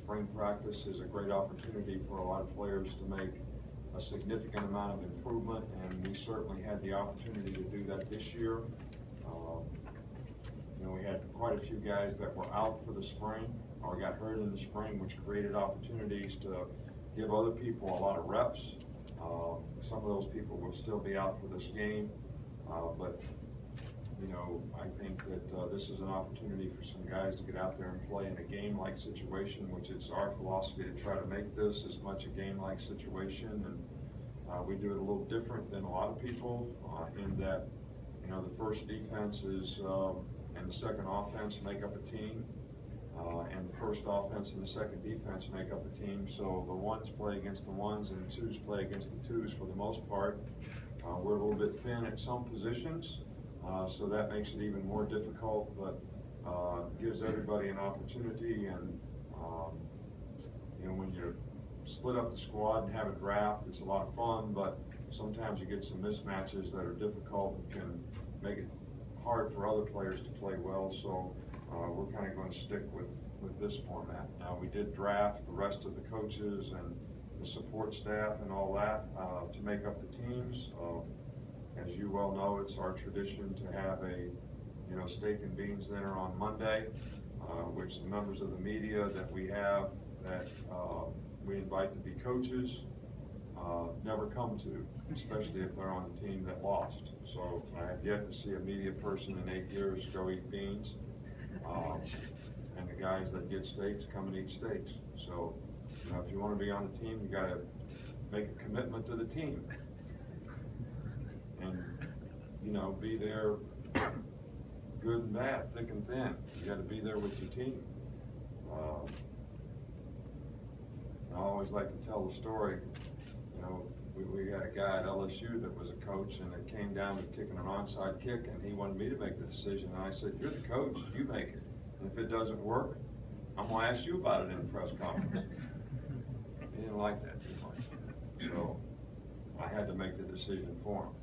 spring practice is a great opportunity for a lot of players to make a significant amount of improvement, and we certainly had the opportunity to do that this year. We had quite a few guys that were out for the spring or got hurt in the spring, which created opportunities to give other people a lot of reps. Some of those people will still be out for this game, but I think that this is an opportunity for some guys to get out there and play in a game-like situation, which it's our philosophy to try to make this as much a game-like situation. And we do it a little different than a lot of people in that, the first defense is and the second offense make up a team, and the first offense and the second defense make up a team. So the ones play against the ones and the twos play against the twos for the most part. We're a little bit thin at some positions. So that makes it even more difficult, but gives everybody an opportunity. And when you split up the squad and have a draft, it's a lot of fun, but sometimes you get some mismatches that are difficult and can make it hard for other players to play well. So we're kind of going to stick with this format. Now, we did draft the rest of the coaches and the support staff and all that to make up the teams. As you well know, it's our tradition to have a steak and beans dinner on Monday, which the members of the media that we have that we invite to be coaches never come to, especially if they're on the team that lost. So I have yet to see a media person in 8 years go eat beans, and the guys that get steaks come and eat steaks. So if you want to be on the team, you got to make a commitment to the team. And be there, good and bad, thick and thin. You got to be there with your team. I always like to tell the story. We had a guy at LSU that was a coach, and it came down to kicking an onside kick, and he wanted me to make the decision. And I said, "You're the coach, you make it. And if it doesn't work, I'm going to ask you about it in the press conference." He didn't like that too much, so I had to make the decision for him.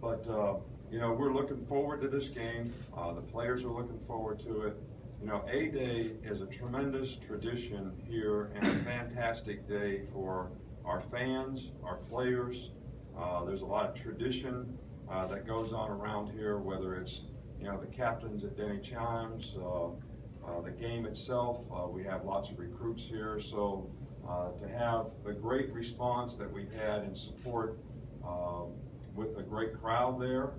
But we're looking forward to this game. The players are looking forward to it. A-Day is a tremendous tradition here and a fantastic day for our fans, our players. There's a lot of tradition that goes on around here, whether it's the captains at Denny Chimes, the game itself. We have lots of recruits here, so to have the great response that we've had in support with a great crowd there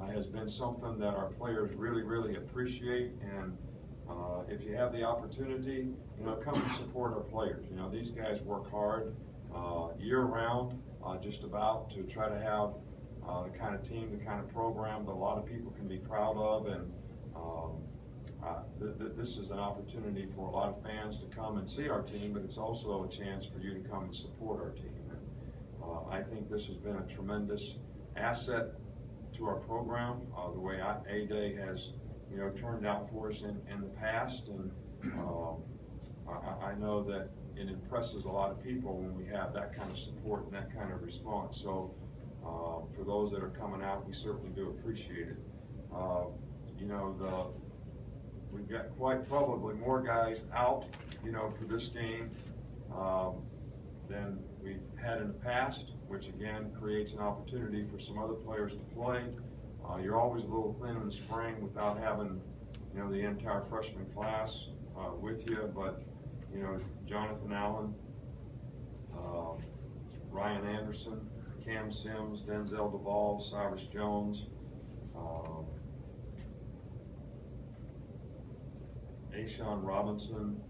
has been something that our players really, really appreciate. And if you have the opportunity, come and support our players. These guys work hard year-round, just about, to try to have the kind of team, the kind of program that a lot of people can be proud of. And this is an opportunity for a lot of fans to come and see our team, but it's also a chance for you to come and support our team. And I think this has been a tremendous asset to our program, the way A-Day has turned out for us in the past. And I know that it impresses a lot of people when we have that kind of support and that kind of response. So for those that are coming out, we certainly do appreciate it. We've got quite probably more guys out, for this game than we've had in the past, which again creates an opportunity for some other players to play. You're always a little thin in the spring without having, the entire freshman class with you, but Jonathan Allen, Ryan Anderson, Cam Sims, Denzel Duvall, Cyrus Jones, Ashawn Robinson,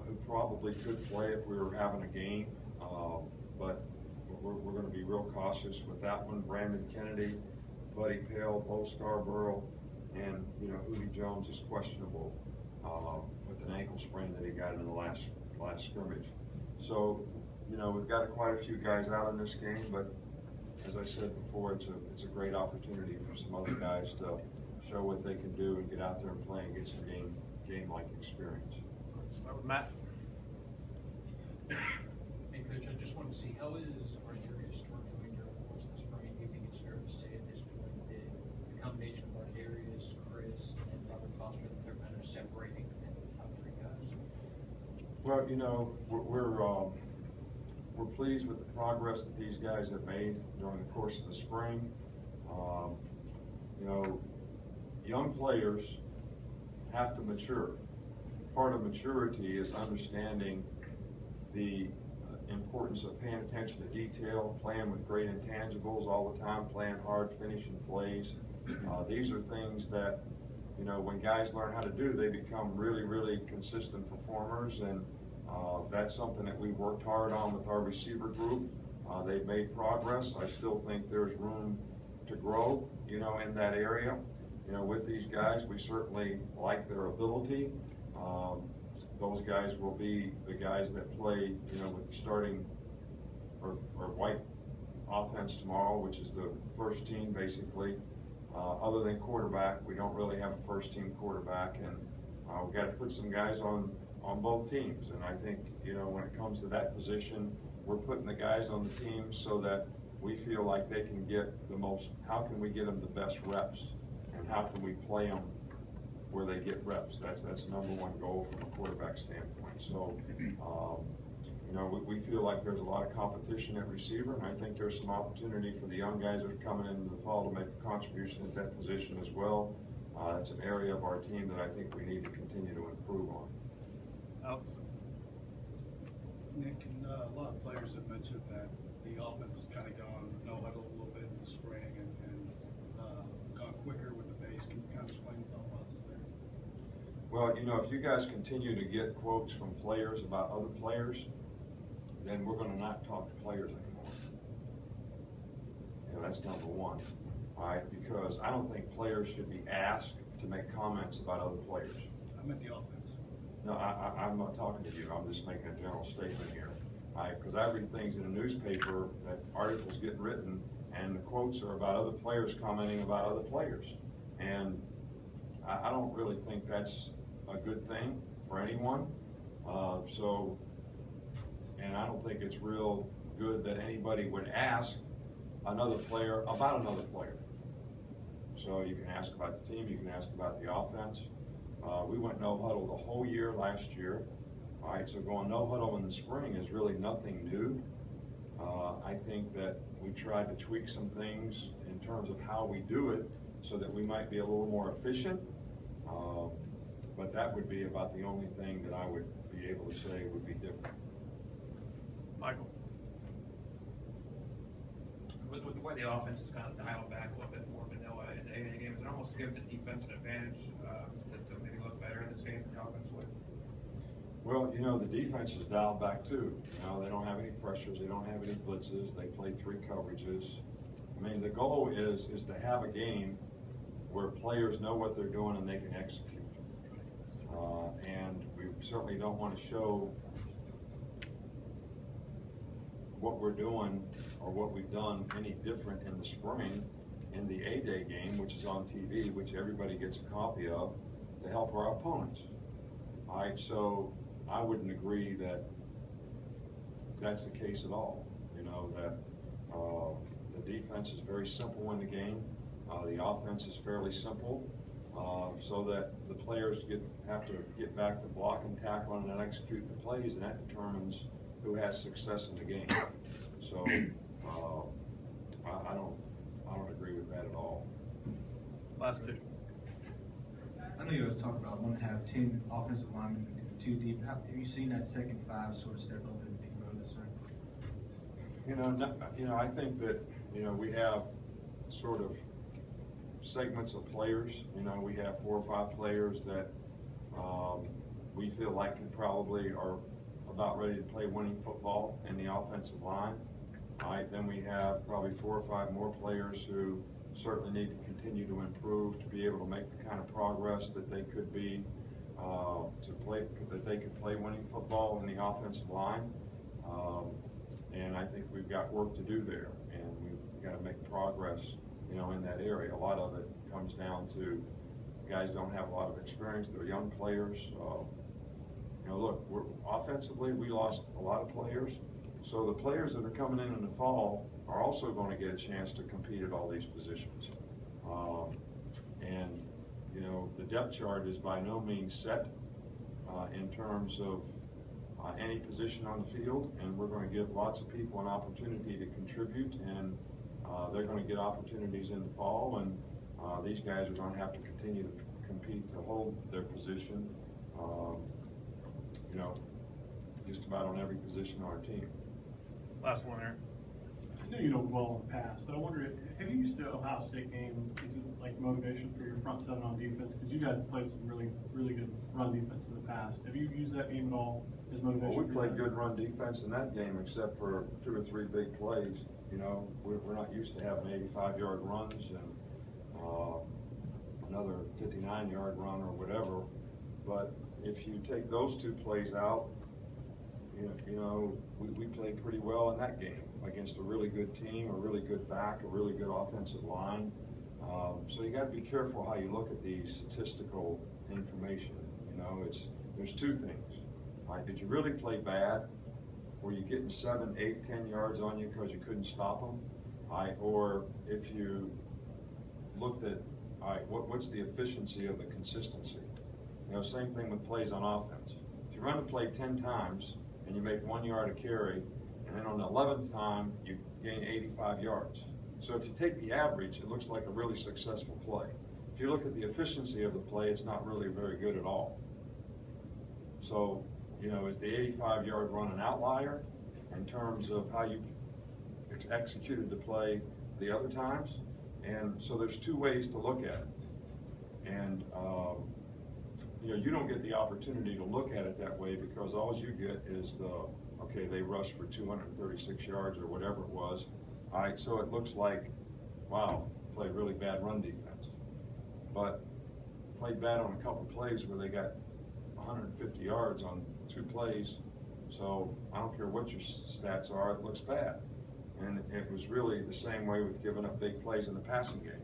who probably could play if we were having a game, but we're going to be real cautious with that one. Brandon Kennedy, Buddy Pale, Bo Scarborough, and Hootie Jones is questionable with an ankle sprain that he got in the last scrimmage. So we've got quite a few guys out in this game, but as I said before, it's a great opportunity for some other guys to show what they can do and get out there and play and get some game-like experience. Start with Matt. Hey, Coach, I just wanted to see, how is Ardarius doing during the course of the spring? Do you think it's fair to say at this point that the combination of Ardarius, Chris, and Robert Foster, that they're kind of separating and the top three guys? Well, you know, we're pleased with the progress that these guys have made during the course of the spring. You know, young players have to mature. Part of maturity is understanding the importance of paying attention to detail, playing with great intangibles all the time, playing hard, finishing plays. These are things that, you know, when guys learn how to do, they become really, really consistent performers, and that's something that we worked hard on with our receiver group. They've made progress. I still think there's room to grow, you know, in that area. You know, with these guys, we certainly like their ability. Those guys will be the guys that play, you know, with the starting or white offense tomorrow, which is the first team basically. Other than quarterback, we don't really have a first team quarterback, and we've got to put some guys on both teams. And I think, you know, when it comes to that position, we're putting the guys on the team so that we feel like they can get the most, how can we get them the best reps, and how can we play them where they get reps. That's the number one goal from a quarterback standpoint. So, you know, we feel like there's a lot of competition at receiver, and I think there's some opportunity for the young guys that are coming into the fall to make a contribution at that position as well. That's an area of our team that I think we need to continue to improve on. Alex? Nick, and a lot of players have mentioned that the offense has kind of gone no huddle a little bit in the spring and gone quicker with the base. Can you kind of explain the thought process there? Well, you know, if you guys continue to get quotes from players about other players, then we're going to not talk to players anymore. You know, that's number one, all right? Because I don't think players should be asked to make comments about other players. I meant the offense. No, I'm not talking to you. I'm just making a general statement here, all right? Because I read things in the newspaper that articles get written, and the quotes are about other players commenting about other players. And I don't really think that's a good thing for anyone. And I don't think it's real good that anybody would ask another player about another player. So you can ask about the team, you can ask about the offense. We went no huddle the whole year last year. All right, so going no huddle in the spring is really nothing new. I think that we tried to tweak some things in terms of how we do it so that we might be a little more efficient. But that would be about the only thing that I would be able to say would be different. Michael? With the way the offense is kind of dialed back a little bit more vanilla in the 8A games, it almost gives the defense an advantage to maybe look better in this game than the offense would. Well, you know, the defense is dialed back too. You know, they don't have any pressures, they don't have any blitzes, they play 3 coverages. I mean, the goal is to have a game where players know what they're doing and they can execute. And we certainly don't want to show what we're doing or what we've done any different in the spring in the A-Day game, which is on TV, which everybody gets a copy of, to help our opponents. All right, so I wouldn't agree that that's the case at all. You know, that the defense is very simple in the game. The offense is fairly simple, so that the players have to get back to blocking, tackling, and executing the plays, and that determines who has success in the game. So I don't agree with that at all. Last two. I know you always talk about 1.5, 10 offensive linemen and 2 deep. Have you seen that second 5 sort of step up and grow this right? You know, I think that, you know, we have sort of segments of players. You know, we have 4 or 5 players that we feel like probably are about ready to play winning football in the offensive line. All right, then we have probably 4 or 5 more players who certainly need to continue to improve to be able to make the kind of progress that they could be that they could play winning football in the offensive line. And I think we've got work to do there, and we've got to make progress, you know, in that area. A lot of it comes down to guys don't have a lot of experience. They're young players. You know, look, offensively, we lost a lot of players. So the players that are coming in the fall are also going to get a chance to compete at all these positions. And, you know, the depth chart is by no means set in terms of any position on the field, and we're going to give lots of people an opportunity to contribute, and they're going to get opportunities in the fall, and these guys are going to have to continue to compete to hold their position, just about on every position on our team. Last one, Aaron. I know you don't dwell on the past, but I wonder, have you used the Ohio State game, is it like motivation for your front seven on defense? Because you guys have played some really, really good run defense in the past. Have you used that game at all as motivation? Well, we for played that? good run defense in that game, except for 2 or 3 big plays. We're not used to having 85-yard runs and another 59-yard run or whatever. But if you take those 2 plays out, we played pretty well in that game against a really good team, a really good back, a really good offensive line. So you got to be careful how you look at the statistical information. There's 2 things. Right? Did you really play bad? Were you getting 7, 8, 10 yards on you because you couldn't stop them? Right? Or if you looked at, all right, what's the efficiency of the consistency? Same thing with plays on offense. If you run a play 10 times and you make 1 yard a carry, and then on the 11th time you gain 85 yards. So if you take the average, it looks like a really successful play. If you look at the efficiency of the play, it's not really very good at all. So, is the 85-yard run an outlier in terms of how you executed the play the other times? And so there's 2 ways to look at it. And, you don't get the opportunity to look at it that way, because all you get is they rushed for 236 yards or whatever it was. All right, so it looks like, wow, played really bad run defense. But played bad on a couple of plays where they got 150 yards on 2 plays. So I don't care what your stats are, it looks bad. And it was really the same way with giving up big plays in the passing game.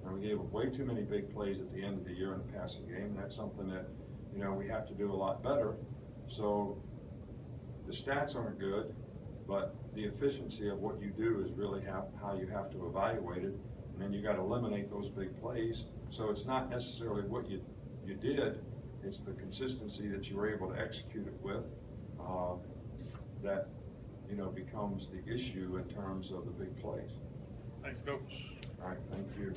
And we gave up way too many big plays at the end of the year in the passing game. And that's something that, we have to do a lot better. So the stats aren't good, but the efficiency of what you do is really how you have to evaluate it. And then you got to eliminate those big plays. So it's not necessarily what you did, it's the consistency that you were able to execute it with that becomes the issue in terms of the big plays. Thanks, Coach. All right, thank you.